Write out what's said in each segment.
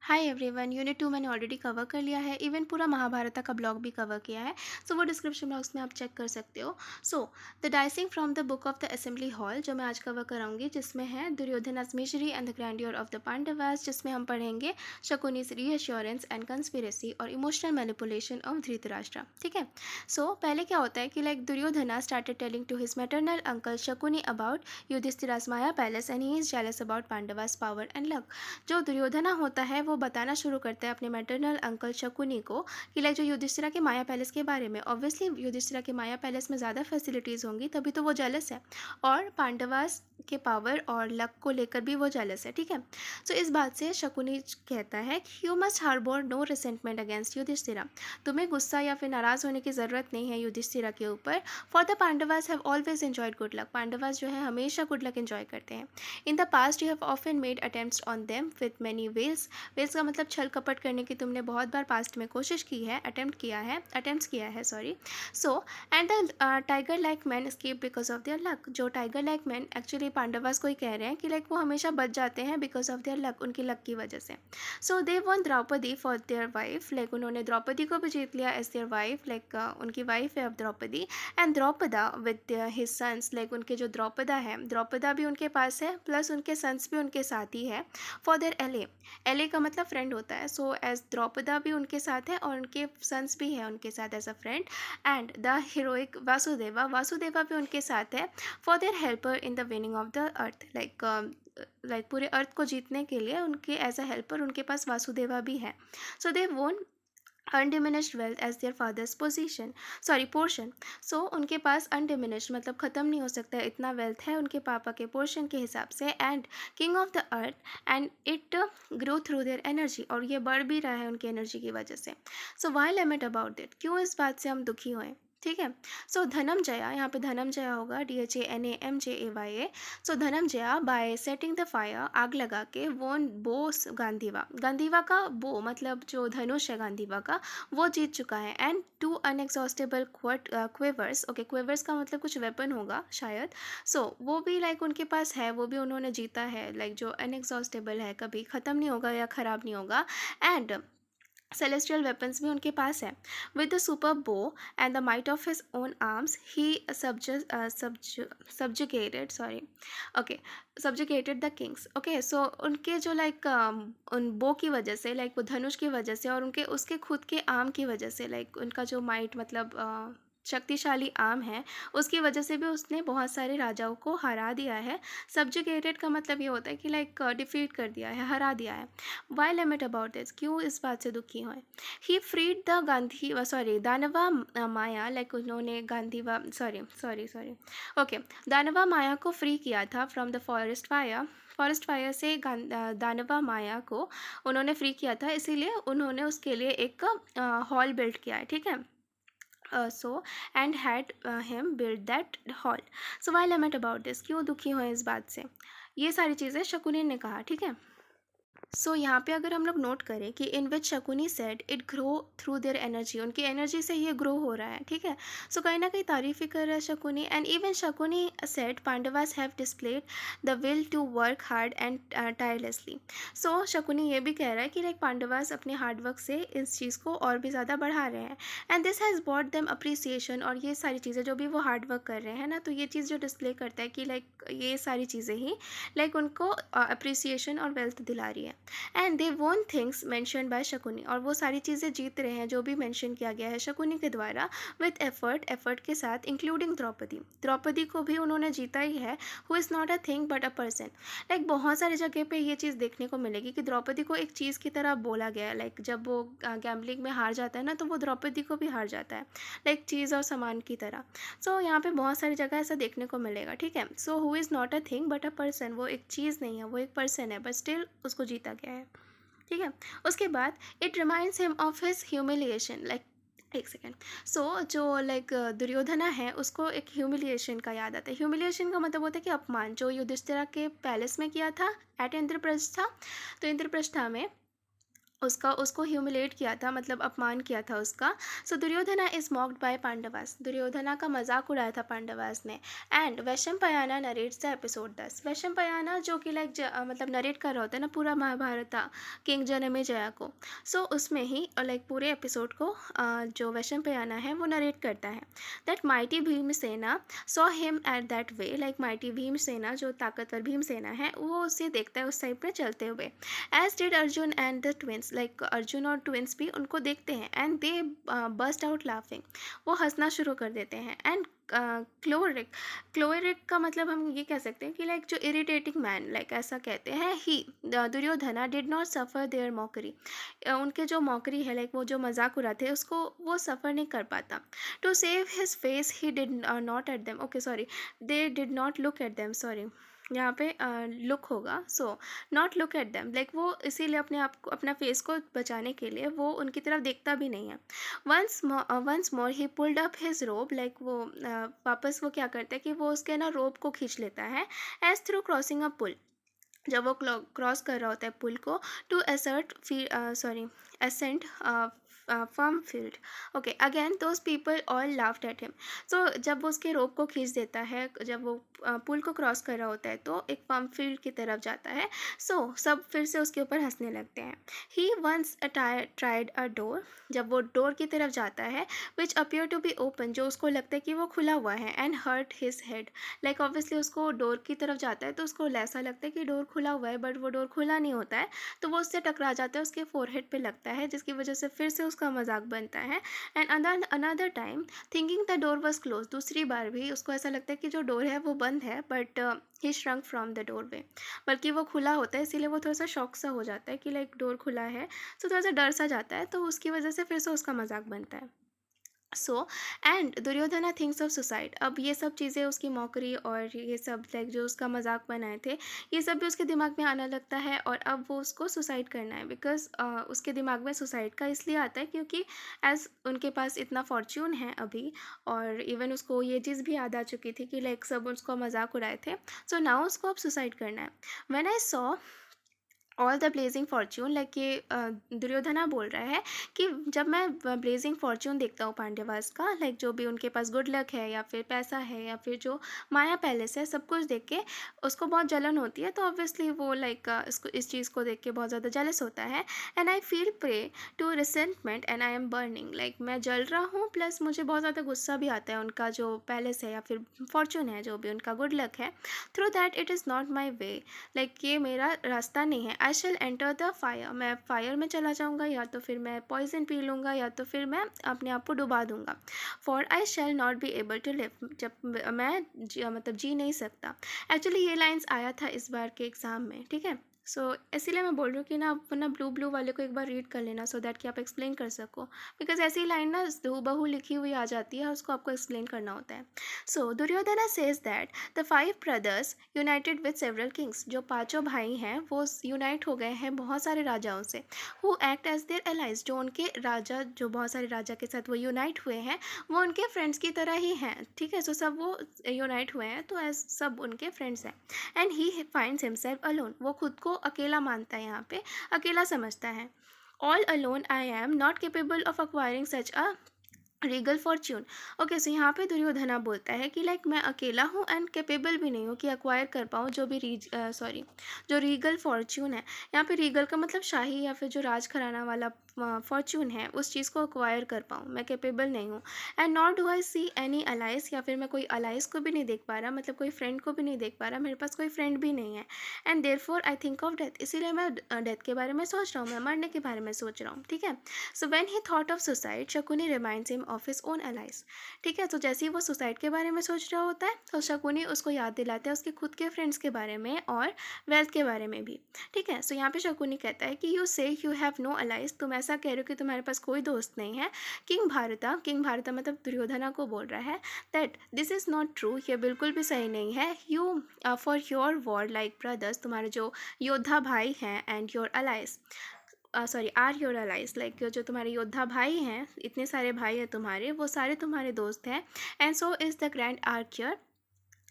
Hi everyone, unit 2 मैंने already cover कर लिया है। इवन पूरा महाभारत का ब्लॉग भी कवर किया है। सो वो डिस्क्रिप्शन बॉक्स में आप चेक कर सकते हो। So the dicing from the book of the assembly hall जो मैं आज कवर कराऊंगी, जिसमें है दुर्योधना's misery and the grandeur of the Pandavas, जिसमें हम पढ़ेंगे शकुनी's रीअश्योरेंस एंड कंस्पिरेसी और इमोशनल मैनिपुलेशन ऑफ धृतराष्ट्र। ठीक है। सो पहले क्या होता है कि Duryodhana started telling to his maternal uncle Shakuni about युधिष्ठिरा's Maya palace and he is jealous about Pandavas power and luck. जो दुर्योधना होता है वो बताना शुरू करता है अपने मैटरनल अंकल शकुनी को कि जो युधिष्ठिरा के माया पैलेस के बारे में। ऑब्वियसली युधिष्ठिरा के माया पैलेस में ज़्यादा फैसिलिटीज़ होंगी, तभी तो वो जेलस है। और पांडवास के पावर और लक को लेकर भी वो जेलस है। ठीक है। सो इस बात से शकुनी कहता है कि you must harbour no resentment against Yudhishthira. तुम्हें गुस्सा या फिर नाराज़ होने की ज़रूरत नहीं है युधिष्ठिरा के ऊपर। For the Pandavas have always enjoyed good luck. Pandavas जो है हमेशा गुड लक एंजॉय करते हैं। In the past you have often made attempts on them with many wiles. Wiles का मतलब छल कपट करने की तुमने बहुत बार पास्ट में कोशिश की है, अटेम्प्ट किया है sorry. So and the tiger like man escape because of their luck. जो tiger like man actually Pandavas को ही कह रहे हैं कि वो हमेशा बच जाते हैं बिकॉज ऑफ देयर लक, उनकी लक की वजह से। So they won Draupadi for their wife. उन्होंने द्रौपदी को भी जीत लिया एज देयर वाइफ। उनकी वाइफ है अब Draupadi. And Drupada with his sons. उनके जो द्रौपदा है, द्रौपदा भी उनके पास है, प्लस उनके सन्स भी उनके साथ ही है। फॉर देयर एले। एले का मतलब फ्रेंड होता है। सो एज द्रौपदा भी उनके साथ है और उनके सन्स भी हैं उनके साथ as a friend. And the heroic Vasudeva, Vasudeva भी उनके साथ है। For their helper in the winning of the earth. पूरे अर्थ को जीतने के लिए उनके एज अ हेल्पर उनके पास वासुदेवा भी है। So they won undiminished wealth as their father's portion. So उनके पास अनडिमिनिश्ड मतलब ख़त्म नहीं हो सकता है, इतना वेल्थ है उनके पापा के पोर्शन के हिसाब से। And king of the earth and it grow through their energy. और ये बढ़ भी रहा है उनकी एनर्जी की वजह से। सो वाई लिमिट अबाउट इट, क्यों इस बात से हम दुखी हुए। ठीक है। सो धनंजया, यहाँ पे धनंजया होगा DHANAMJAYA। So Dhananjaya bye setting the fire, आग लगा के, वोन बोस गांधीवा। गांधीवा का बो मतलब जो धनुष है गांधीवा का, वो जीत चुका है। And two unexhaustible quivers. Okay, quivers का मतलब कुछ वेपन होगा शायद। सो वो भी उनके पास है, वो भी उन्होंने जीता है। जो अनएग्जॉस्टेबल है, कभी ख़त्म नहीं होगा या ख़राब नहीं होगा। एंड सेलेस्टियल वेपन्स भी उनके पास है। With the super bow and the might of his own arms he subjugated sorry okay subjugated the kings. Okay, so उनके जो उन बो की वजह से, वो धनुष की वजह से और उनके उसके खुद के आर्म की वजह से, उनका जो माइट मतलब शक्तिशाली आर्म है, उसकी वजह से भी उसने बहुत सारे राजाओं को हरा दिया है। सब्जुगेटेड का मतलब ये होता है कि डिफीट कर दिया है, हरा दिया है। वाई लिमिट अबाउट दिस, क्यों इस बात से दुखी हुए। ही फ्रीड द गांधी सॉरी दानवा माया। उन्होंने गांधीवा सॉरी सॉरी सॉरी ओके दानवा माया को फ्री किया था फ्रॉम द फॉरेस्ट फायर से। दानवा माया को उन्होंने फ्री किया था, इसीलिए उन्होंने उसके लिए एक हॉल बिल्ड किया है। ठीक है। So and had him build that hall. So why lament about this, क्यों दुखी हुए इस बात से। ये सारी चीज़ें शकुनी ने कहा। ठीक है। सो यहाँ पे अगर हम लोग नोट करें कि in which Shakuni said it grow through their energy, उनकी एनर्जी से ये ग्रो हो रहा है। ठीक है। सो कहीं ना कहीं तारीफ ही कर रहा है Shakuni. And even Shakuni said Pandavas have displayed the will to work hard and tirelessly. So Shakuni ये भी कह रहा है कि पांडवास अपने हार्डवर्क से इस चीज़ को और भी ज़्यादा बढ़ा रहे हैं। And this has bot them appreciation. और ये सारी चीज़ें जो भी वो हार्डवर्क कर रहे हैं ना, तो ये चीज़ जो डिस्प्ले करता है कि ये सारी चीज़ें ही उनको अप्रिसिएशन और वेल्थ दिला रही है। एंड दे वोन थिंग्स मैंशन बाय शकुनी। और वो सारी चीज़ें जीत रहे हैं जो भी मैंशन किया गया है शकुनी के द्वारा, विथ एफर्ट के साथ, इंक्लूडिंग द्रौपदी। द्रौपदी को भी उन्होंने जीता ही है। Who is not a thing but a person. बहुत सारी जगह पे ये चीज़ देखने को मिलेगी कि द्रौपदी को एक चीज़ की तरह बोला गया है। जब वो गैम्बलिंग में हार जाता है ना, तो वो द्रौपदी को भी हार जाता है, चीज़ और सामान की तरह। सो यहाँ पे बहुत सारी जगह ऐसा देखने को मिलेगा। ठीक है। So who is not a thing but a person, वो एक चीज़ नहीं है, वो एक पर्सन है, बट स्टिल उसको जीता गया है। ठीक है। उसके बाद it reminds him of his humiliation. एक सेकेंड। सो जो दुर्योधना है, उसको एक ह्यूमिलिएशन का याद आता है। ह्यूमिलिएशन का मतलब होता है कि अपमान, जो युधिष्ठिरा के पैलेस में किया था एट इंद्रप्रस्था। तो इंद्रप्रस्था में उसका उसको ह्यूमिलेट किया था, मतलब अपमान किया था उसका। So Duryodhana is mocked by Pandavas, Duryodhana का मजाक उड़ाया था पांडवास ने। And Vaishampayana narrates the episode 10, Vaishampayana जो कि लाइक मतलब नरेट कर रहा होता है ना पूरा महाभारत किंग जनमे जया को। सो उसमें ही लाइक पूरे एपिसोड को जो वैशंपायना है वो नरेट करता है that mighty Bhimasena saw him at that way, like mighty Bhimasena जो ताकतवर भीमसेना है वो उसे देखता है उस साइड पे चलते हुए। As did Arjun and the twins, like Arjun और ट्विंस भी उनको देखते हैं and they burst out laughing, वो हंसना शुरू कर देते हैं। एंड क्लोरिक, क्लोरिक का मतलब हम ये कह सकते हैं कि लाइक जो इरिटेटिंग मैन, लाइक ऐसा कहते हैं he Duryodhana did not suffer their mockery, उनके जो मॉकरी है लाइक वो जो मजाक उड़ाते हैं उसको वो सफ़र नहीं कर पाता। To save his face he did not at them, okay sorry, they did not look at them, sorry यहाँ पे लुक होगा। So not look at them, like वो इसीलिए अपने आप को अपना फेस को बचाने के लिए वो उनकी तरफ देखता भी नहीं है। Once more he pulled up his robe, like वो वापस वो क्या करता है कि वो उसके ना रोब को खींच लेता है as through crossing a pool, जब वो क्रॉस कर रहा होता है पुल को, to assert sorry ascent firm field. Okay again those people all laughed at him. So जब वो उसके रोप को खींच देता है, जब वो पुल को क्रॉस कर रहा होता है तो एक फर्म फील्ड की तरफ जाता है। सो सब फिर से उसके ऊपर हंसने लगते हैं। He once tried a door, जब वो डोर की तरफ जाता है which appear to be open, जो उसको लगता है कि वो खुला हुआ है, and hurt his head, like obviously उसको डोर की तरफ जाता है तो उसको ऐसा लगता है कि डोर खुला हुआ है, बट वो डोर खुला नहीं होता है, तो वो उससे टकरा जाता है, उसके फोरहेड पे लगता है, जिसकी वजह से फिर से उसका मजाक बनता है। And another time thinking the door was close, दूसरी बार भी उसको ऐसा लगता है कि जो डोर है वो बंद है, but he shrunk from the doorway, बल्कि वो खुला होता है, इसीलिए वो थोड़ा सा शॉक सा हो जाता है कि लाइक डोर खुला है, तो थोड़ा सा डर सा जाता है, तो उसकी वजह से फिर से उसका मजाक बनता है। So and Duryodhana thinks of suicide, अब ये सब चीज़ें उसकी मौकरी और ये सब लाइक जो उसका मजाक बनाए थे ये सब भी उसके दिमाग में आने लगता है, और अब वो उसको सुसाइड करना है, बिकॉज उसके दिमाग में सुसाइड का इसलिए आता है क्योंकि एज उनके पास इतना फॉर्च्यून है अभी, और इवन उसको ये चीज़ भी याद आ चुकी थी कि लाइक सब उसको मजाक उड़ाए थे। सो नाउ उसको अब सुसाइड करना है। When I saw all the blazing Fortune, like ये दुर्योधना बोल रहा है कि जब मैं ब्लेजिंग फॉर्च्यून देखता हूँ पांड्यवास का, लाइक जो भी उनके पास गुड लक है या फिर पैसा है या फिर जो माया पैलेस है, सब कुछ देख के उसको बहुत जलन होती है, तो ऑब्वियसली वो लाइक इसको इस चीज़ को देख के बहुत ज़्यादा जेलस होता है। And I feel prey to resentment and I am burning, like मैं जल रहा हूँ प्लस मुझे बहुत ज़्यादा गुस्सा भी आता है उनका जो पैलेस है या फिर फॉर्च्यून है, जो भी उनका गुड लक है, through that it is not my way, like ये मेरा रास्ता नहीं है। I shall enter the fire, मैं फायर में चला जाऊँगा, या तो फिर मैं पॉइजन पी लूँगा, या तो फिर मैं अपने आप को डुबा दूँगा। For I shall not be able to live, जब मैं मतलब जी नहीं सकता। एक्चुअली ये लाइन्स आया था इस बार के एग्ज़ाम में, ठीक है। सो इसीलिए मैं बोल रही हूँ कि ना आप ना ब्लू ब्लू वाले को एक बार रीड कर लेना, सो दैट कि आप एक्सप्लेन कर सको, बिकॉज ऐसी लाइन ना हूबहू लिखी हुई आ जाती है, उसको आपको एक्सप्लेन करना होता है। So Duryodhana says that the 5 brothers united with several kings, जो पांचों भाई हैं वो यूनाइट हो गए हैं बहुत सारे राजाओं से। Who act as their allies, जो उनके राजा, जो बहुत सारे राजा के साथ वो यूनाइट हुए हैं, वो उनके फ्रेंड्स की तरह ही हैं, ठीक है। सो सब वो यूनाइट हुए हैं तो एज सब उनके फ्रेंड्स हैं। And he finds himself alone, वो खुद को अकेला मानता है, यहाँ पे अकेला समझता है। All alone I am not capable of acquiring such a Regal Fortune. Okay so यहाँ पे दुर्योधना बोलता है कि लाइक मैं अकेला हूँ एंड कैपेबल भी नहीं हूँ कि अक्वायर कर पाऊँ जो भी जो रीगल फॉर्च्यून है। यहाँ पे रीगल का मतलब शाही या फिर जो राज घराना वाला फॉर्च्यून है उस चीज़ को अक्वायर कर पाऊँ, मैं कैपेबल नहीं हूँ। And not do I see any Alice, या फिर मैं कोई अलाइस को भी नहीं देख पा रहा, मतलब कोई फ्रेंड को भी नहीं देख पा रहा, मेरे पास कोई फ्रेंड भी नहीं है। And therefore I think of death, इसीलिए मैं डेथ के बारे में सोच रहा हूँ, मैं मरने के बारे में सोच रहा हूँ, ठीक है। So when he thought of suicide Shakuni reminds him of his own allies, ठीक है। तो जैसे ही वो सुसाइड के बारे में सोच रहा होता है तो शकुनी उसको याद दिलाता है उसके खुद के फ्रेंड्स के बारे में और वेल्थ के बारे में भी, ठीक है। सो यहाँ पे शकुनी कहता है कि यू से यू हैव नो अलाइज, तुम ऐसा कह रहे हो कि तुम्हारे पास कोई दोस्त नहीं है। किंग भारता मतलब दुर्योधना को बोल रहा है that this is not true, ये बिल्कुल भी सही नहीं है। You for your war like brothers, तुम्हारे जो योद्धा भाई हैं, and your allies sorry are your allies, like जो तुम्हारे योद्धा भाई हैं, इतने सारे भाई हैं तुम्हारे, वो सारे तुम्हारे दोस्त हैं। And so is the grand archer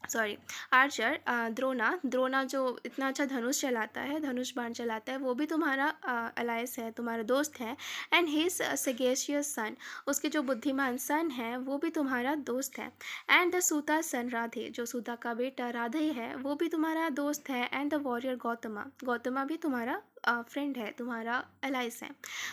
sorry archer, Drona जो इतना अच्छा धनुष चलाता है, धनुष बाण चलाता है, वो भी तुम्हारा अलायस है, तुम्हारा दोस्त है। एंड हिज सेगेशियस सन, उसके जो बुद्धिमान सन है वो भी तुम्हारा दोस्त है। एंड द सूता सन राधे, जो सूता का बेटा राधे है वो भी तुम्हारा दोस्त है। And the warrior Gautama, Gautama भी तुम्हारा फ्रेंड है, तुम्हारा अलाइस है।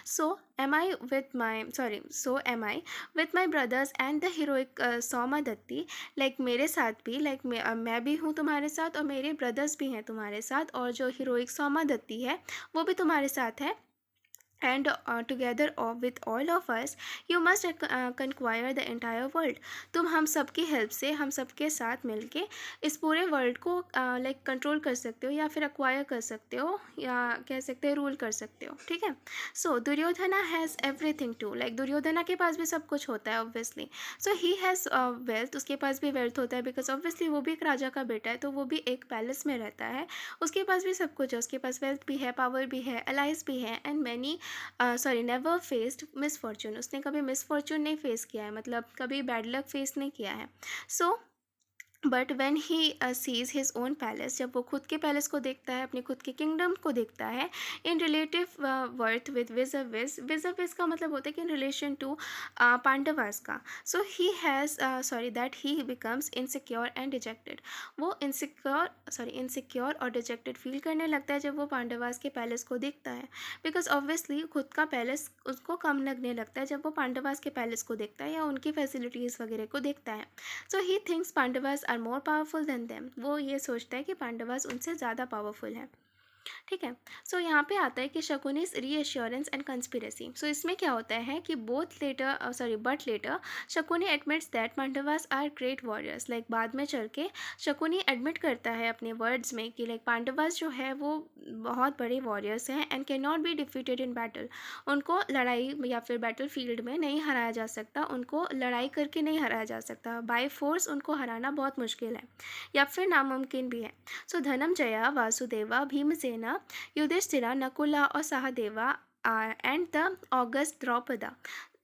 So am I with my sorry so am I with my brothers and the heroic Saumadatti, like मेरे साथ भी, लाइक मैं भी हूँ तुम्हारे साथ और मेरे ब्रदर्स भी हैं तुम्हारे साथ, और जो हीरोइक सौमादत्ती है वो भी तुम्हारे साथ है। And together with all of us you must conquer the entire world, तुम हम सब की हेल्प से, हम सब के साथ मिलके इस पूरे वर्ल्ड को लाइक कंट्रोल कर सकते हो, या फिर अक्वायर कर सकते हो, या कह सकते हो रूल कर सकते हो। ठीक है। So Duryodhana has everything too, like Duryodhana के पास भी सब कुछ होता है obviously. So he has wealth, उसके पास भी वेल्थ होता है, बिकॉज ऑब्वियसली वो भी एक राजा का बेटा है, तो वो भी एक पैलेस में रहता है, उसके पास भी सब कुछ है, उसके पास वेल्थ भी है, पावर भी है, अलाइज भी है। And many never faced misfortune, उसने कभी मिसफॉर्चून नहीं फेस किया है, मतलब कभी बैड लक फेस नहीं किया है। So but when he sees his own palace, जब वो खुद के पैलेस को देखता है, अपने खुद के किंगडम को देखता है, इन रिलेटिव वर्थ विद विजअविज का मतलब होता है कि इन रिलेशन टू पांडवास का। So he has that he becomes insecure and dejected, वो इनसिक्योर और डिजेक्टेड फील करने लगता है जब वो पांडवास के पैलेस को देखता है, बिकॉज ऑब्वियसली खुद का पैलेस उसको कम लगने लगता है जब वो पांडवास के पैलेस को देखता है या उनकी फैसिलिटीज़ वगैरह को देखता है। So he thinks Pandavas are more powerful than them, वो ये सोचता है कि पांडवास उनसे ज़्यादा पावरफुल है। ठीक है। सो यहाँ पे आता है कि Shakuni's reassurance and conspiracy. So इसमें क्या होता है कि but later Shakuni admits that Pandavas are great warriors, like बाद में चल के शकुनी एडमिट करता है अपने वर्ड्स में कि लाइक पांडवास जो है वो बहुत बड़े वॉरियर्स हैं and can not be defeated in battle, उनको लड़ाई या फिर बैटल फील्ड में नहीं हराया जा सकता, उनको लड़ाई करके नहीं हराया जा सकता, बाय फोर्स उनको हराना बहुत मुश्किल है या फिर नामुमकिन भी है। सो धनंजया, वासुदेवा, भीमसेना, युधिष्ठिरा, नकुला और Sahadeva and the August Draupada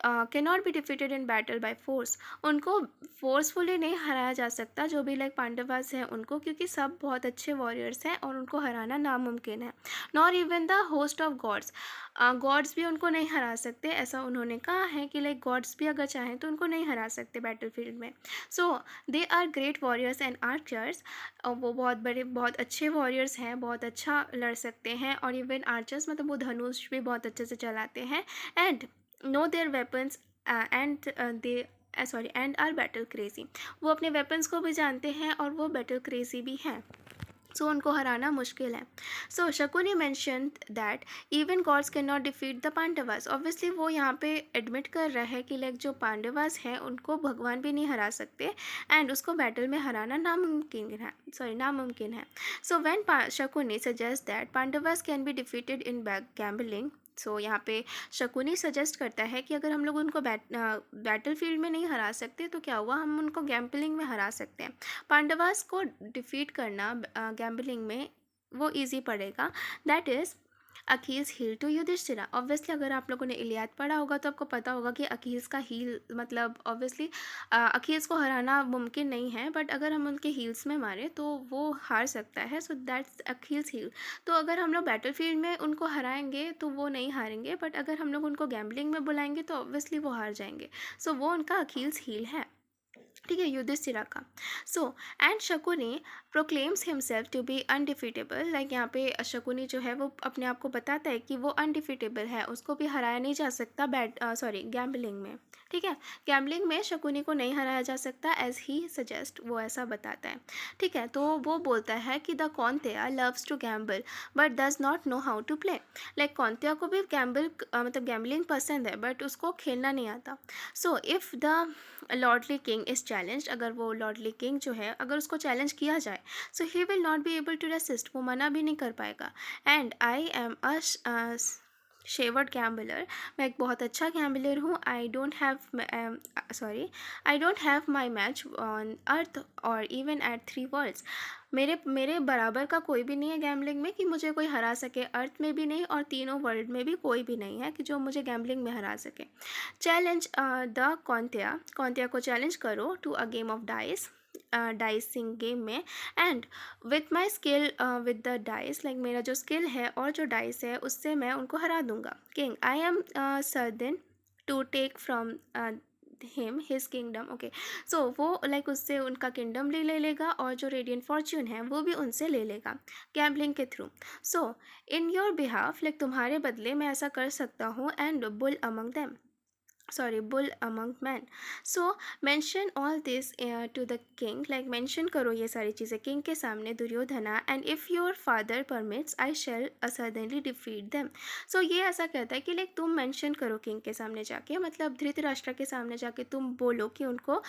can not be defeated in battle by force, उनको फोर्सफुली नहीं हराया जा सकता, जो भी लाइक पांडवास हैं उनको, क्योंकि सब बहुत अच्छे वॉरियर्स हैं और उनको हराना नामुमकिन है। Nor even the host of gods, gods भी उनको नहीं हरा सकते, ऐसा उन्होंने कहा है कि लाइक गॉड्स भी अगर चाहें तो उनको नहीं हरा सकते बैटल फील्ड में। So they are great warriors and archers, वो बहुत बड़े बहुत अच्छे वॉरियर्स हैं, बहुत अच्छा लड़ सकते हैं, और इवन आर्चर्स मतलब वो धनुष भी बहुत अच्छे से चलाते हैं। And know their weapons and are battle crazy, वो अपने वेपन्स को भी जानते हैं और वो बैटल क्रेजी भी हैं, सो उनको हराना मुश्किल है। So Shakuni mention that even gods can not defeat the Pandavas, obviously वो यहाँ पे एडमिट कर रहा है कि लाइक जो पांडवास हैं उनको भगवान भी नहीं हरा सकते एंड उसको बैटल में हराना नामुमकिन है। So when Shakuni suggest that Pandavas can be defeated in gambling, so यहाँ पे शकुनी सजेस्ट करता है कि अगर हम लोग उनको बैटल फील्ड में नहीं हरा सकते तो क्या हुआ, हम उनको गैम्बलिंग में हरा सकते हैं। पांडवास को डिफीट करना गैम्बलिंग में वो इजी पड़ेगा, that is Achilles heel to Yudhishthira. Obviously अगर आप लोगों ने इलियाद पढ़ा होगा तो आपको पता होगा कि अखील्स का हील मतलब ऑब्वियसली अखील्स को हराना मुमकिन नहीं है, बट अगर हम उनके हील्स में मारें तो वो हार सकता है, सो दैट्स अखील्स हील। तो अगर हम लोग बैटल फील्ड में उनको हराएंगे तो वो नहीं हारेंगे, बट अगर हम लोग उनको गैम्बलिंग में बुलाएंगे तो ऑब्वियसली वो हार जाएंगे, सो वो उनका अखील्स हील है। ठीक है, युधिष्ठिरा का। So and Shakuni proclaims himself to be undefeatable, like यहाँ पे शकुनी जो है वो अपने आप को बताता है कि वो अनडिफीटेबल है, उसको भी हराया नहीं जा सकता गैम्बलिंग में। ठीक है, गैम्बलिंग में शकुनी को नहीं हराया जा सकता, एज ही सजेस्ट, वो ऐसा बताता है। ठीक है, तो वो बोलता है कि the Kaunteya loves to gamble but does not know how to play, like Kaunteya को भी गैम्बलिंग पसंद है बट उसको खेलना नहीं आता। So if the lordly king is challenge, अगर वो लॉर्डली किंग जो है अगर उसको चैलेंज किया जाए, so he will not be able to resist, वो मना भी नहीं कर पाएगा। And I am a shrewd gambler, मैं एक बहुत अच्छा गैम्बलर हूँ। I don't have my match on earth or even eight 3 world's, मेरे मेरे बराबर का कोई भी नहीं है गैम्बलिंग में कि मुझे कोई हरा सके, अर्थ में भी नहीं और तीनों वर्ल्ड में भी कोई भी नहीं है कि जो मुझे गैम्बलिंग में हरा सके। चैलेंज द कौंतेया को चैलेंज करो to a game of dice, dicing game में। And with my skill with the dice, like मेरा जो स्किल है और जो डाइस है उससे मैं उनको हरा दूंगा। King, I am certain to take from him his kingdom. Okay, so वो लाइक उससे उनका किंगडम ले लेगा और जो रेडियंट फॉर्च्यून है वो भी उनसे ले लेगा गैम्बलिंग के through. So in your behalf, like तुम्हारे बदले मैं ऐसा कर सकता हूँ। And bull among them, sorry, bull among men. So mention all this to the king, like mention करो ये सारी चीज़ें king के सामने Duryodhana. and if your father permits I shall certainly defeat them. so ये ऐसा कहता है कि लाइक तुम mention करो king के सामने जाके, मतलब धृतराष्ट्र के सामने जाके तुम बोलो कि उनको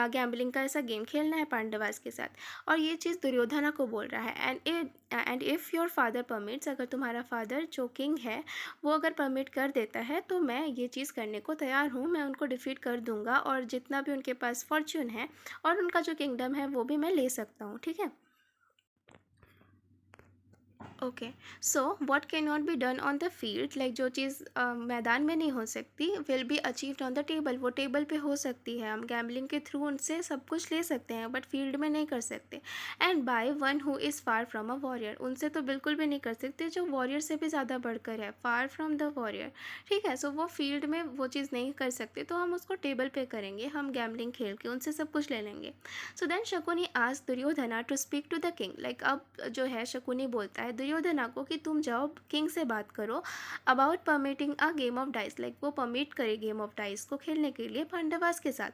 गैम्बलिंग का ऐसा गेम खेलना है पांडवास के साथ, और ये चीज़ दुर्योधना को बोल रहा है। And if your father permits, अगर तुम्हारा फादर जो किंग है वो अगर परमिट कर देता है तो मैं ये चीज़ करने को तैयार हूँ, मैं उनको डिफीट कर दूँगा और जितना भी उनके पास फॉर्च्यून है और उनका जो किंगडम है वो भी मैं ले सकता हूँ। ठीक है। Okay, so what can not be done on the field, like जो चीज़ मैदान में नहीं हो सकती will be achieved on the table, वो टेबल पे हो सकती है। हम गैम्बलिंग के थ्रू उनसे सब कुछ ले सकते हैं बट फील्ड में नहीं कर सकते। And by one who is far from a warrior, उनसे तो बिल्कुल भी नहीं कर सकते जो वॉरियर से भी ज़्यादा बढ़कर है, फार फ्रॉम द वॉरियर। ठीक है, सो वो फील्ड में वो चीज़ नहीं कर सकते तो हम उसको टेबल पे करेंगे, हम गैम्बलिंग खेल के उनसे सब कुछ ले लेंगे। So then Shakuni ask Duryodhana to speak to the king, like अब जो है शकुनी बोलता है दुर्योधना को कि तुम जाओ किंग से बात करो about permitting a game of dice, like वो परमिट करे गेम ऑफ डाइस को खेलने के लिए पांडवास के साथ।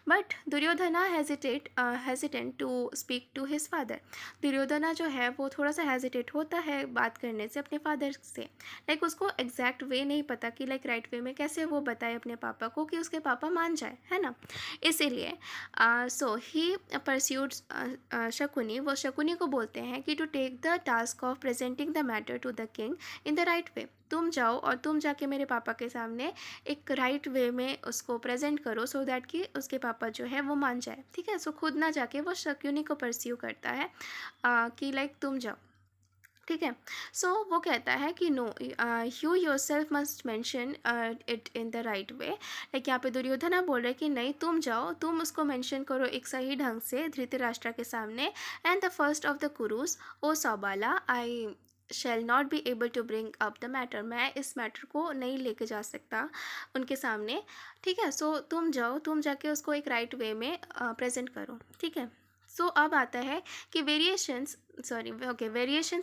But Duryodhana hesitant to speak to his father, Duryodhana जो है वो थोड़ा सा हेजिटेट होता है बात करने से अपने फादर से, लाइक उसको एग्जैक्ट वे नहीं पता कि लाइक राइट वे में कैसे वो बताए अपने पापा को कि उसके पापा मान जाए, है ना। इसीलिए सो ही परस्यूड शकुनी, वो शकुनी को बोलते हैं कि to take the task of presenting the matter to the king in the right way, तुम जाओ और तुम जाके मेरे पापा के सामने एक राइट वे में उसको प्रेजेंट करो सो दैट कि उसके पापा जो है वो मान जाए। ठीक है, सो खुद ना जाके वो शकुनी को परस्यू करता है कि लाइक तुम जाओ। ठीक है, सो वो कहता है कि no, you yourself must mention it in the right way, like यहाँ पे दुर्योधना बोल रहे हैं कि नहीं तुम जाओ, तुम उसको मैंशन करो एक सही ढंग से धृतराष्ट्र के सामने। And the first of the Kurus O Saubala I shall not be able to bring up the matter, मैं इस मैटर को नहीं लेके जा सकता उनके सामने। ठीक है, सो तुम जाओ, तुम जाके उसको एक राइट वे में प्रेजेंट करो। ठीक है, सो अब आता है कि variations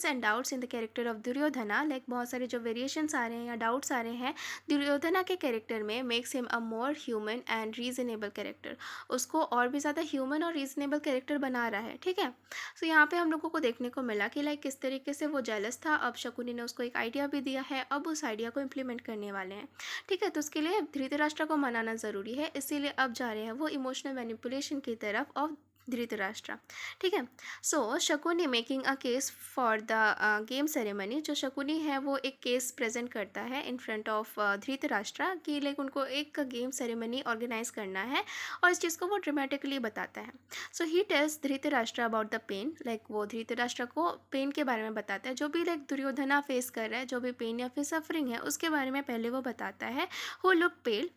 and doubts in the character of Duryodhana, like बहुत सारे जो वेरिएशंस आ रहे हैं या डाउट्स आ रहे हैं दुर्योधना के कैरेक्टर में, makes him a more human and reasonable character, उसको और भी ज़्यादा ह्यूमन और रीजनेबल कैरेक्टर बना रहा है। ठीक है, सो यहाँ पे हम लोगों को देखने को मिला कि लाइक किस तरीके से वो जेलस था, अब शकुनी ने उसको एक आइडिया भी दिया है, अब उस आइडिया को इम्प्लीमेंट करने वाले हैं। ठीक है, तो उसके लिए धृतराष्ट्र को मनाना ज़रूरी है, इसीलिए अब जा रहे हैं वो इमोशनल मैनिपुलेशन की तरफ ऑफ धृतराष्ट्र। ठीक है, so Shakuni making a case for the game ceremony, जो शकुनी है वो एक केस प्रेजेंट करता है इन फ्रंट ऑफ धृतराष्ट्र कि लाइक उनको एक गेम सेरेमनी ऑर्गेनाइज करना है और इस चीज़ को वो ड्रामेटिकली बताता है। So he tells Dhritarashtra about the pain, like वो धृतराष्ट्र को पेन के बारे में बताता है, जो भी लाइक दुर्योधना फेस कर रहा है, जो भी पेन या फिर सफरिंग है उसके बारे में पहले वो बताता है। हु लुक पेल,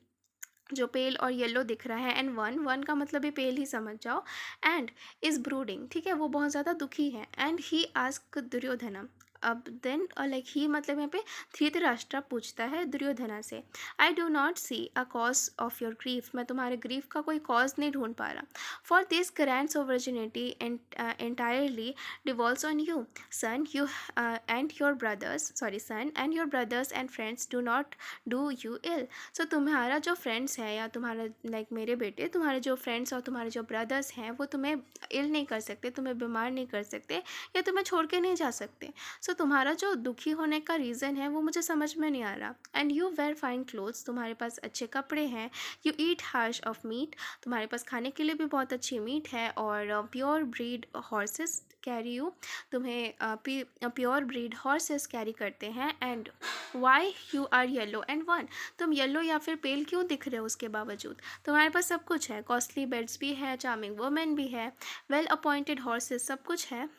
जो पेल और येलो दिख रहा है, एंड वन वन का मतलब भी पेल ही समझ जाओ, एंड इज ब्रूडिंग, ठीक है, वो बहुत ज़्यादा दुखी है। एंड ही आस्क दुर्योधना, अब देन लाइक ही मतलब यहाँ पे धृतराष्ट्र पूछता है दुर्योधना से, I do not see a cause of your grief, मैं तुम्हारे ग्रीफ का कोई कॉज नहीं ढूंढ पा रहा। For this grand sovereignty entirely devolves on you son, you and your brothers, sorry son and your brothers and friends do not do you ill. So तुम्हारा जो फ्रेंड्स है या तुम्हारा लाइक मेरे बेटे, तुम्हारे जो फ्रेंड्स और तुम्हारे जो ब्रदर्स हैं वो तुम्हें इल नहीं कर सकते, तुम्हें बीमार नहीं कर सकते या तुम्हें छोड़ के नहीं जा सकते। सो तुम्हारा जो दुखी होने का रीज़न है वो मुझे समझ में नहीं आ रहा। And you wear fine clothes, तुम्हारे पास अच्छे कपड़े हैं। You eat harsh of meat, तुम्हारे पास खाने के लिए भी बहुत अच्छी मीट है। और pure breed horses carry you, तुम्हें प्योर ब्रीड हॉर्सेस कैरी करते हैं। And why you are yellow and wan, तुम येलो या फिर पेल क्यों दिख रहे हो उसके बावजूद, तुम्हारे पास सब कुछ है, कॉस्टली बेड्स भी है, चार्मिंग वुमेन भी है, वेल अपॉइंटेड हॉर्सेस, सब कुछ है,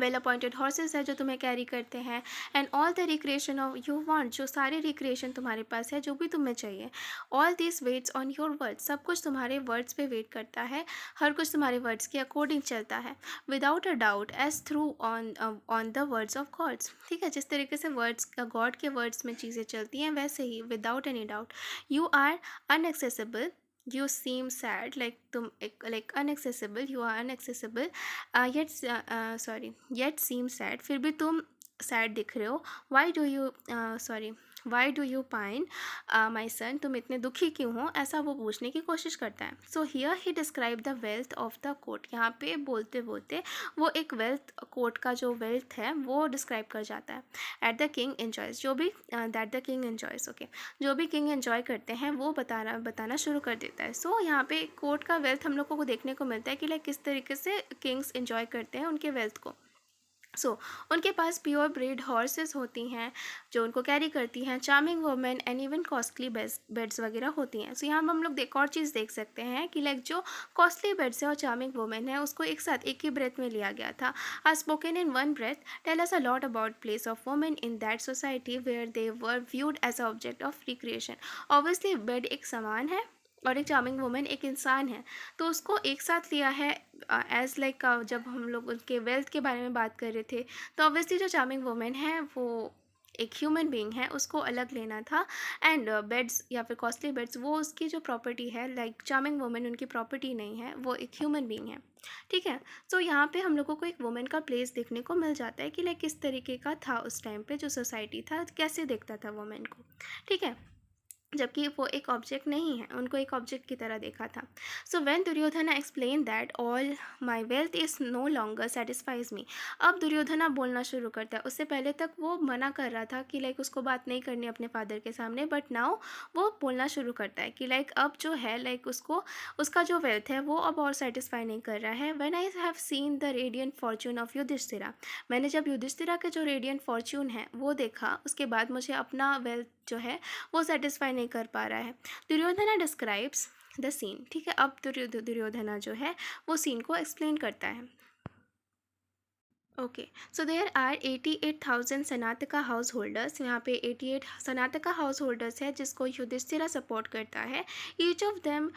वेल अपॉइंटेड हॉर्सेस है जो तुम्हें कैरी करते हैं, and all the recreation of you want, जो सारे रिक्रिएशन तुम्हारे पास है, जो भी तुम्हें चाहिए, all this waits on your words, सब कुछ तुम्हारे वर्ड्स पे वेट करता है, हर कुछ तुम्हारे वर्ड्स के अकॉर्डिंग चलता है, without a doubt as through on the words of gods. ठीक है, जिस तरीके से वर्ड्स गॉड के वर्ड्स में चीज़ें चलती हैं वैसे ही without any doubt. You are unaccessible, you seem sad, like तुम एक like unaccessible, you are unaccessible, yet seem sad, फिर भी तुम सैड दिख रहे हो। वाई डू यू पाइन माई सन, तुम इतने दुखी क्यों हो, ऐसा वो पूछने की कोशिश करता है। So here he describe the wealth of the court, यहाँ पे बोलते बोलते वो एक वेल्थ, कोट का जो वेल्थ है वो डिस्क्राइब कर जाता है। एट द किंग एन्जॉयज, जो भी that the king enjoys, okay, जो भी किंग एन्जॉय करते हैं वो बताना शुरू कर देता है। सो यहाँ पे कोर्ट का वेल्थ हम लोगों को देखने को मिलता है कि लाइक किस तरीके से किंग्स एन्जॉय करते हैं उनके वेल्थ को। उनके पास प्योर ब्रीड हॉर्सेस होती हैं जो उनको कैरी करती हैं, charming women and even costly beds वगैरह होती हैं। यहाँ हम लोग और चीज़ देख सकते हैं कि लाइक जो कॉस्टली बेड्स है और चार्मिंग वुमेन है उसको एक साथ एक ही ब्रेथ में लिया गया था। Are spoken in one breath tell us a lot about place of women in that society where they were viewed as a object of recreation. Obviously bed एक समान है और एक चार्मिंग वुमेन एक इंसान है, तो उसको एक साथ लिया है एज लाइक जब हम लोग उनके वेल्थ के बारे में बात कर रहे थे तो ऑब्वियसली जो चार्मिंग वुमेन है वो एक ह्यूमन बीइंग है, उसको अलग लेना था। एंड बेड्स या फिर कॉस्टली बेड्स वो उसकी जो प्रॉपर्टी है, लाइक चार्मिंग वुमेन उनकी प्रॉपर्टी नहीं है, वो एक ह्यूमन बीइंग है। ठीक है, सो यहाँ पे हम लोगों को एक वुमेन का प्लेस देखने को मिल जाता है कि लाइक किस तरीके का था उस टाइम पे जो सोसाइटी था, कैसे देखता था वुमेन को। ठीक है, जबकि वो एक ऑब्जेक्ट नहीं है, उनको एक ऑब्जेक्ट की तरह देखा था। So when Duryodhana explain that all my wealth is no longer satisfies me, अब दुर्योधना बोलना शुरू करता है। उससे पहले तक वो मना कर रहा था कि लाइक उसको बात नहीं करनी अपने फादर के सामने, बट नाउ वो बोलना शुरू करता है कि लाइक अब जो है लाइक उसको उसका जो वेल्थ है वो अब और सेटिस्फाई नहीं कर रहा है। When I have seen the radiant fortune of Yudhishthira, मैंने जब युधिष्ठिरा के जो रेडियंट फॉर्च्यून है वो देखा, उसके बाद मुझे अपना वेल्थ जो है वो सेटिस्फाई नहीं कर पा रहा है। Duryodhana describes the scene. ठीक है, अब दुर्योधना जो है वो सीन को एक्सप्लेन करता है। Okay, so there are 88,000 snataka householders, यहाँ पे 88 सनातका हाउस होल्डर्स है जिसको युधिष्ठिरा सपोर्ट करता है। Each of them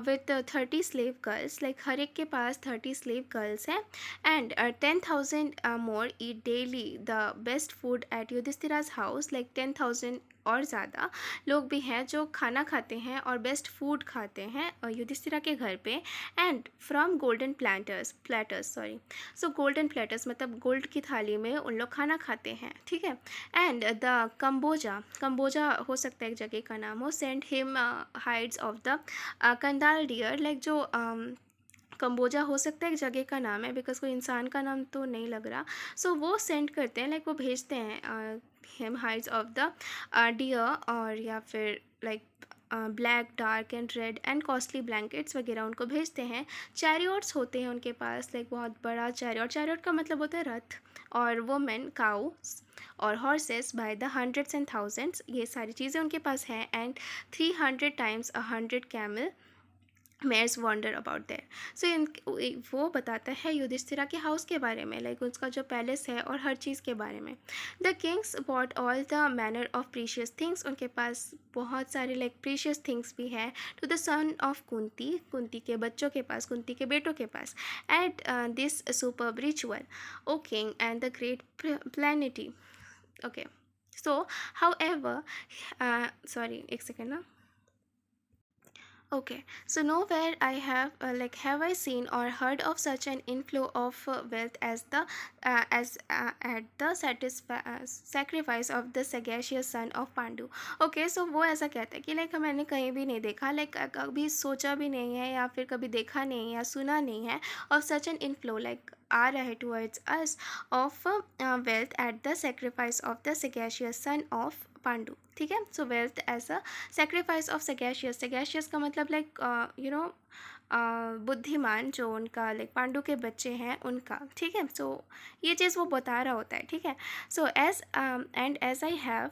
with 30 slave girls, like हर एक के पास 30 स्लेव गर्ल्स हैं। And 10,000 more eat daily the best food at Yudhishthira's house, like 10,000 और ज़्यादा लोग भी हैं जो खाना खाते हैं और बेस्ट फूड खाते हैं युधिष्ठिरा के घर पे। And from golden platters so golden platters मतलब गोल्ड की थाली में उन लोग खाना खाते हैं। ठीक है, एंड द कम्बोजा हो सकता है एक जगह का नाम हो, send him hides of the Kandal deer, like जो कम्बोजा हो सकता है एक जगह का नाम है, बिकॉज कोई इंसान का नाम तो नहीं लग रहा। सो वो सेंड करते हैं, लाइक वो भेजते हैं him hides of the deer, और या फिर like black dark and red and costly blankets वगैरह उनको भेजते हैं। चैरियोट्स होते हैं उनके पास, लाइक बहुत बड़ा चैरियोट का मतलब होता है रथ, और वुमेन काउस और horses by the hundreds and thousands, ये सारी चीज़ें उनके पास हैं। And 300 times 100 camel mares wander about there. So वो बताता है युधिष्ठिरा के हाउस के बारे में, लाइक उसका जो पैलेस है और हर चीज़ के बारे में। The kings bought all the manner of precious things, like पास बहुत सारे लाइक प्रीशियस थिंग्स भी है to the son of Kunti के बच्चों के पास, कुंती के बेटों के पास। At this superb ritual O king and the great plenty. Okay, so however sorry एक सेकेंड ना। Okay, so nowhere I have I seen or heard of such an inflow of wealth as at the sacrifice of the sagacious son of Pandu. Okay, so वो ऐसा कहता है कि like मैंने कहीं भी नहीं देखा, लाइक कभी सोचा भी नहीं है या फिर कभी देखा नहीं है या सुना नहीं है of such an inflow like आ रहा है towards us of wealth at the sacrifice of the sagacious son of Pandu. ठीक है, so wealth as a sacrifice of sagacious का मतलब लाइक बुद्धिमान जो उनका लाइक पांडु के बच्चे हैं उनका। ठीक है, सो ये चीज़ वो बता रहा होता है। ठीक है, so as and as I have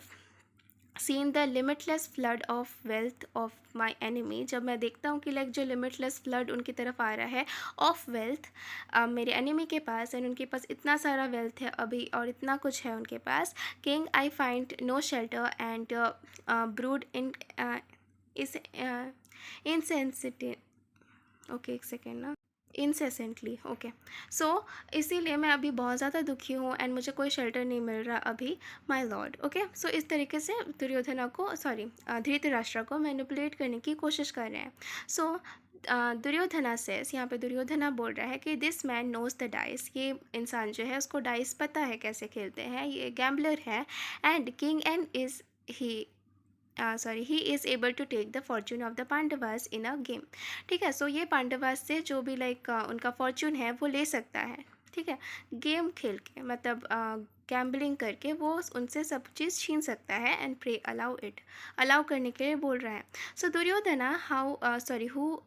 seen the limitless flood of wealth of my enemy, जब मैं देखता हूँ कि लाइक जो लिमिटलेस फ्लड उनकी तरफ आ रहा है ऑफ वेल्थ मेरे एनिमी के पास, एंड उनके पास इतना सारा वेल्थ है अभी और इतना कुछ है उनके पास, king I find no shelter and brood in is insensitive, okay एक सेकेंड ना, इंसेसेंटली, ओके। सो इसीलिए मैं अभी बहुत ज़्यादा दुखी हूँ एंड मुझे कोई शेल्टर नहीं मिल रहा अभी, माय लॉर्ड। ओके, सो इस तरीके से दुर्योधना को, सॉरी धृतराष्ट्र को मैनिपुलेट करने की कोशिश कर रहे हैं। सो दुर्योधना सेस, यहाँ पे दुर्योधना बोल रहा है कि this man knows the dice, ये इंसान जो है उसको डाइस पता है कैसे खेलते हैं, ये गैम्बलर है, and king and is he he is able to take the fortune of the Pandavas in a game. ठीक है, सो ये पांडवास से जो भी लाइक उनका फॉर्चून है वो ले सकता है। ठीक है, गेम खेल के, मतलब गैम्बलिंग करके वो उनसे सब चीज़ छीन सकता है, and pray allow it, allow करने के लिए बोल रहा है। So Duryodhana who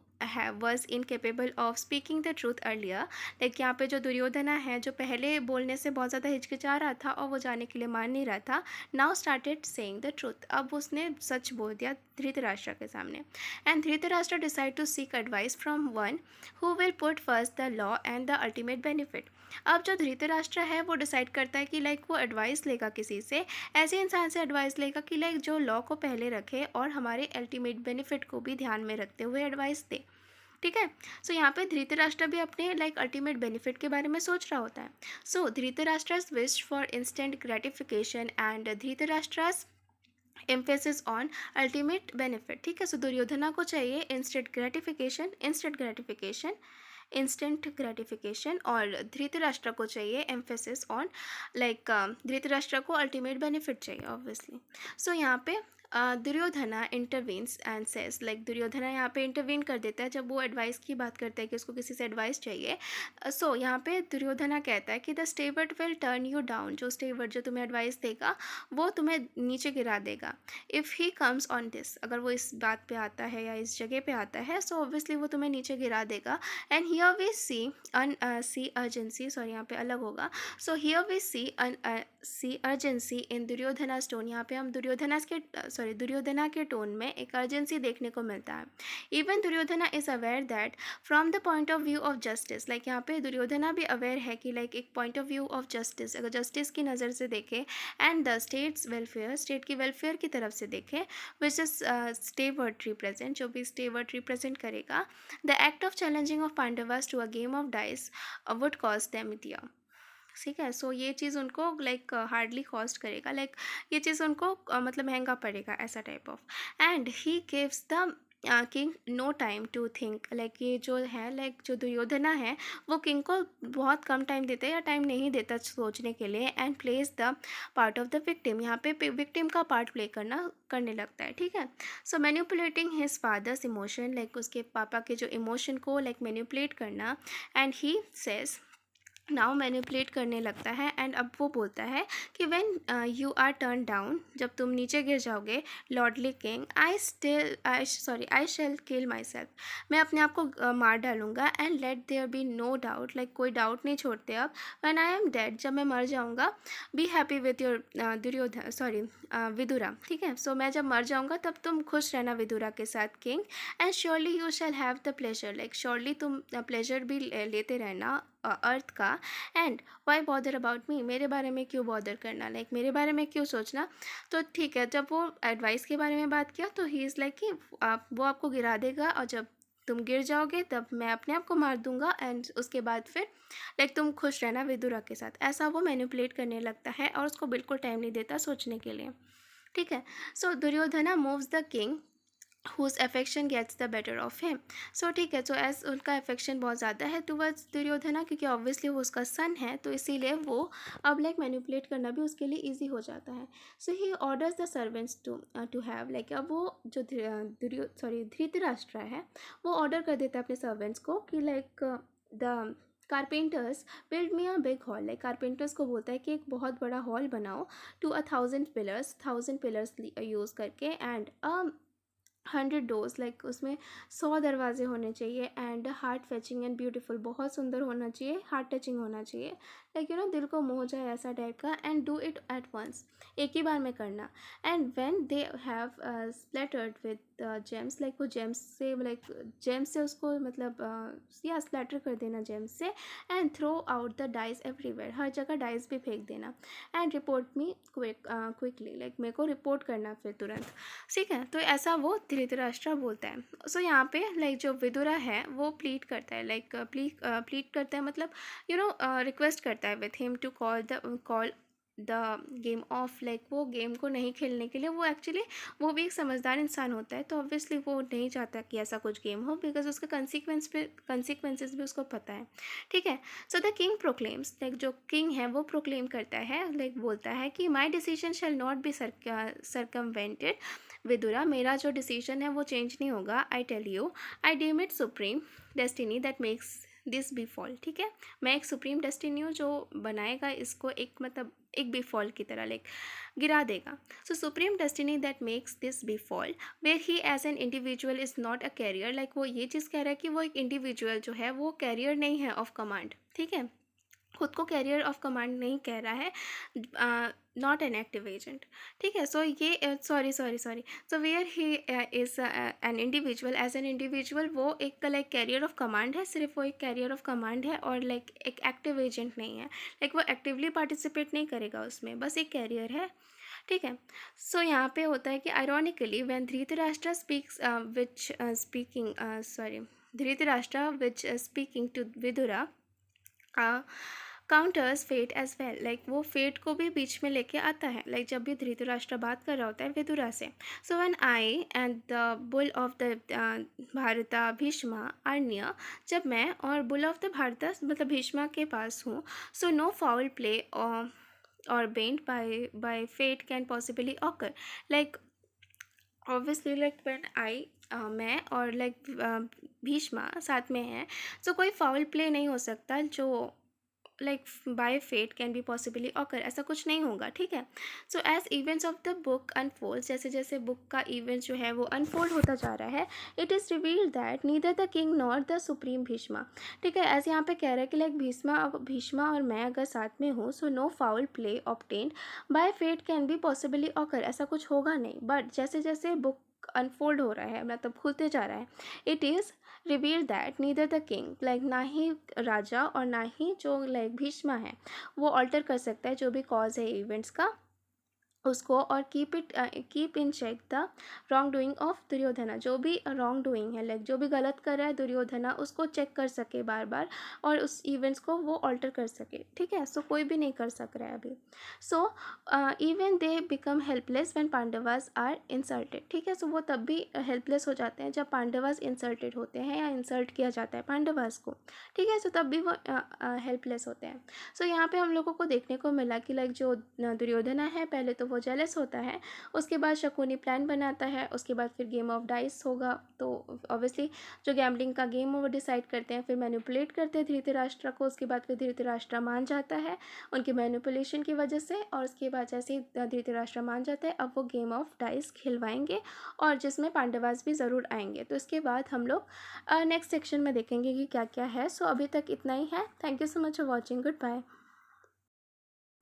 was incapable of speaking the truth earlier, like यहाँ पे जो दुर्योधना है जो पहले बोलने से बहुत ज़्यादा हिचकिचा रहा था और वो जाने के लिए मान नहीं रहा था, now started saying the truth, अब उसने सच बोल दिया धृतराष्ट्र के सामने। And Dhritarashtra decide to seek advice from one who will put first the law and the ultimate benefit. अब जो धृतराष्ट्र है वो डिसाइड करता है कि लाइक वो एडवाइस लेगा किसी से, ऐसे इंसान से एडवाइस लेगा कि लाइक जो लॉ को पहले रखे और हमारे अल्टीमेट बेनिफिट को भी ध्यान में रखते हुए एडवाइस दे। ठीक है, सो यहाँ पे धृतराष्ट्र भी अपने लाइक अल्टीमेट बेनिफिट के बारे में सोच रहा होता है। So Dhritarashtra's wish for instant gratification and Dhritarashtra's emphasis on ultimate benefit. ठीक है, सो दुर्योधना को चाहिए इंस्टेंट ग्रेटिफिकेशन और धृतराष्ट्र को चाहिए एम्फेसिस ऑन, लाइक धृतराष्ट्र को अल्टीमेट बेनिफिट चाहिए ऑब्वियसली। सो यहाँ पे Duryodhana intervenes and says, like Duryodhana यहाँ पे इंटरवीन कर देता है जब वो एडवाइस की बात करता है कि उसको किसी से एडवाइस चाहिए। सो यहाँ पे दुर्योधना कहता है कि the steward will turn you down, जो स्टेवर्ड जो तुम्हें एडवाइस देगा वो तुम्हें नीचे गिरा देगा। If he comes on this, अगर वो इस बात पे आता है या इस जगह पे आता है, सो ऑब्वियसली वो तुम्हें नीचे गिरा देगा। And here we see urgency, sorry यहाँ पे अलग होगा। So here we see urgency in Duryodhana tone, यहाँ पे हम दुर्योधना के टोन में एक अर्जेंसी देखने को मिलता है। Even Duryodhana is aware that from the point of view of justice, like यहाँ पे दुर्योधना भी अवेयर है कि लाइक एक point of view of justice, अगर जस्टिस की नज़र से देखे and the states welfare, state की वेलफेयर की तरफ से देखें, विच इज स्टेवर्ड रिप्रेजेंट, जो भी स्टेवर्ड रिप्रेजेंट करेगा, the act of challenging of Pandavas to a game of dice would cost them dear. ठीक है, सो ये चीज़ उनको लाइक हार्डली कॉस्ट करेगा, लाइक ये चीज़ उनको मतलब महंगा पड़ेगा, ऐसा type of. And he gives the king no time to think, like ये जो है लाइक जो दुर्योधना है वो किंग को बहुत कम टाइम देता है या टाइम नहीं देता सोचने के लिए, and place the part of the victim, यहाँ पे विक्टिम का पार्ट प्ले करने लगता है। ठीक है, so manipulating his father's emotion, like उसके पापा के जो इमोशन को लाइक मैनिपुलेट करना, and he says now manipulate करने लगता है, एंड अब वो बोलता है कि when you are turn down, जब तुम नीचे गिर जाओगे, lordly king, I shall kill myself, मैं अपने आप को मार डालूंगा, and let there be no doubt, like कोई डाउट नहीं छोड़ते अब, व्हेन आई एम डेड, जब मैं मर जाऊंगा, be happy with your Vidura. ठीक है, सो मैं जब मर जाऊंगा तब तुम खुश रहना विदुरा के साथ king, and surely you shall have the pleasure, like surely तुम प्लेजर भी लेते रहना अर्थ का। And why bother about me, मेरे बारे में क्यों बॉदर करना, लाइक मेरे बारे में क्यों सोचना। तो ठीक है, जब वो एडवाइस के बारे में बात किया तो ही इज़ लाइक कि वो आपको गिरा देगा, और जब तुम गिर जाओगे तब मैं अपने आप को मार दूंगा, एंड उसके बाद फिर लाइक तुम खुश रहना विदुरा के साथ, ऐसा वो मैनिपुलेट करने लगता है और उसको बिल्कुल टाइम नहीं देता सोचने के लिए। ठीक है, so Duryodhana moves the king whose affection gets the better of him. So ठीक है, सो एज उनका अफेक्शन बहुत ज़्यादा है टूवर्ड्स दुर्योधना, क्योंकि ऑब्वियसली वो उसका सन है, तो इसीलिए वो अब लाइक मैनिपुलेट करना भी उसके लिए ईजी हो जाता है। So he orders the servants to have, like अब वो जो धृतराष्ट्र है वो ऑर्डर कर देता है अपने सर्वेंट्स को कि like the carpenters build me a big hall, like carpenters को बोलता है कि एक बहुत बड़ा हॉल बनाओ टू 1,000 पिलर्स यूज़ करके, एंड 100 डोर्स, लाइक उसमें 100 दरवाजे होने चाहिए, and heart fetching and beautiful, बहुत सुंदर होना चाहिए, हार्ट टचिंग होना चाहिए, लाइक दिल को मोह जाए ऐसा टाइप का, and do it at once, एक ही बार में करना। And when they have splattered with gems, like वो जेम्स से, लाइक जेम्स से उसको मतलब या स्प्लैटर कर देना जेम्स से, and throw out the dice everywhere, हर जगह डाइस भी फेंक देना। And report me quickly, like मेरे को रिपोर्ट करना फिर तुरंत, ठीक है। तो ऐसा वो धृतराष्ट्र बोलता है। सो यहाँ पे लाइक जो विदुरा है वो प्लीड करता है, लाइक प्लीड करता है मतलब रिक्वेस्ट करता है with him to call the game off, like वो गेम को नहीं खेलने के लिए। वो एक्चुअली वो भी एक समझदार इंसान होता है, तो ऑब्वियसली वो नहीं चाहता कि ऐसा कुछ गेम हो, बिकॉज उसका कंसिक्वेंसेस भी उसको पता है, ठीक है। So the king proclaims, like जो किंग है वो प्रोक्लेम करता है, लाइक बोलता है कि my decision shall not be circumvented Vidura, मेरा जो डिसीजन है वो चेंज नहीं होगा। I tell you, I deem it supreme destiny that makes this befall, ठीक है। मैं एक सुप्रीम डेस्टिनी हूँ जो बनाएगा इसको, एक मतलब एक बिफॉल की तरह, लाइक गिरा देगा। So supreme destiny that makes this befall where he as an individual is not a carrier, like वो ये चीज़ कह रहा है कि वो एक इंडिविजुअल जो है वो कैरियर नहीं है ऑफ कमांड, ठीक है, खुद को कैरियर ऑफ कमांड नहीं कह रहा है, नॉट एन एक्टिव एजेंट, ठीक है। सो ये sorry so where he is an individual, as an individual वो एक लाइक कैरियर ऑफ कमांड है, सिर्फ वो एक कैरियर ऑफ कमांड है, और लाइक एक एक्टिव एजेंट नहीं है, लाइक वो एक्टिवली पार्टिसिपेट नहीं करेगा उसमें, बस एक कैरियर है, ठीक है। सो यहाँ पे होता है कि ironically when Dhritarashtra speaks which speaking sorry Dhritarashtra which speaking to Vidura counters fate as well, like वो फेट को भी बीच में लेके आता है, लाइक जब भी धृतराष्ट्र बात कर रहा होता है विदुरा से। So when I and the bull of the भारता भीष्मा आर नियर, जब मैं और बुल ऑफ द भारता मतलब भीष्मा के पास हूँ, so no foul play obtained by fate can possibly occur, like obviously like when I मैं और लाइक भीष्मा साथ में हैं, सो कोई फाउल प्ले नहीं हो सकता जो like by fate can be possibly occur, ऐसा कुछ नहीं होगा, ठीक है। So as events of the book unfold, जैसे जैसे बुक का इवेंट जो है वो अनफोल्ड होता जा रहा है, it is revealed that neither the king nor the supreme Bheeshma, ठीक है। ऐसे यहाँ पे कह रहा है कि लाइक भीष्मा और मैं अगर साथ में हूँ, so no foul play obtained by fate can be possibly occur, ऐसा कुछ होगा नहीं। बट जैसे जैसे बुक अनफोल्ड हो रहा है, मतलब खुलते जा रहा है, it is reveal that neither the king, like ना ही राजा और ना ही जो लाइक भीष्मा है वो ऑल्टर कर सकता है जो भी कॉज है इवेंट्स का उसको, और keep in check the wrong doing of Duryodhana, जो भी रॉन्ग डूइंग है, लाइक जो भी गलत कर रहा है दुर्योधना उसको चेक कर सके बार बार, और उस इवेंट्स को वो ऑल्टर कर सके, ठीक है। सो कोई भी नहीं कर सक रहा है अभी। So even they become helpless when Pandavas are insulted, ठीक है। सो वो तब भी हेल्पलेस हो जाते हैं जब पांडवास इंसल्टेड होते हैं या इंसल्ट किया जाता है पांडवास को, ठीक है। सो तब भी वो हेल्पलेस होते हैं। सो यहाँ पे हम लोगों को देखने को मिला कि लाइक जो दुर्योधना है पहले तो वो जेलस होता है, उसके बाद शकुनी प्लान बनाता है, उसके बाद फिर गेम ऑफ डाइस होगा, तो ऑब्वियसली जो गैम्बलिंग का गेम है वो डिसाइड करते हैं, फिर मैनिपुलेट करते हैं धृतराष्ट्र को, उसके बाद फिर धृतराष्ट्र मान जाता है उनके मैनिपुलेशन की वजह से, और उसके बाद जैसे ही धृतराष्ट्र मान जाता है अब वो गेम ऑफ डाइस खिलवाएंगे, और जिसमें पांडवास भी ज़रूर आएंगे। तो इसके बाद हम लोग नेक्स्ट सेक्शन में देखेंगे कि क्या क्या है। सो अभी तक इतना ही है। Thank you so much for watching. Good bye.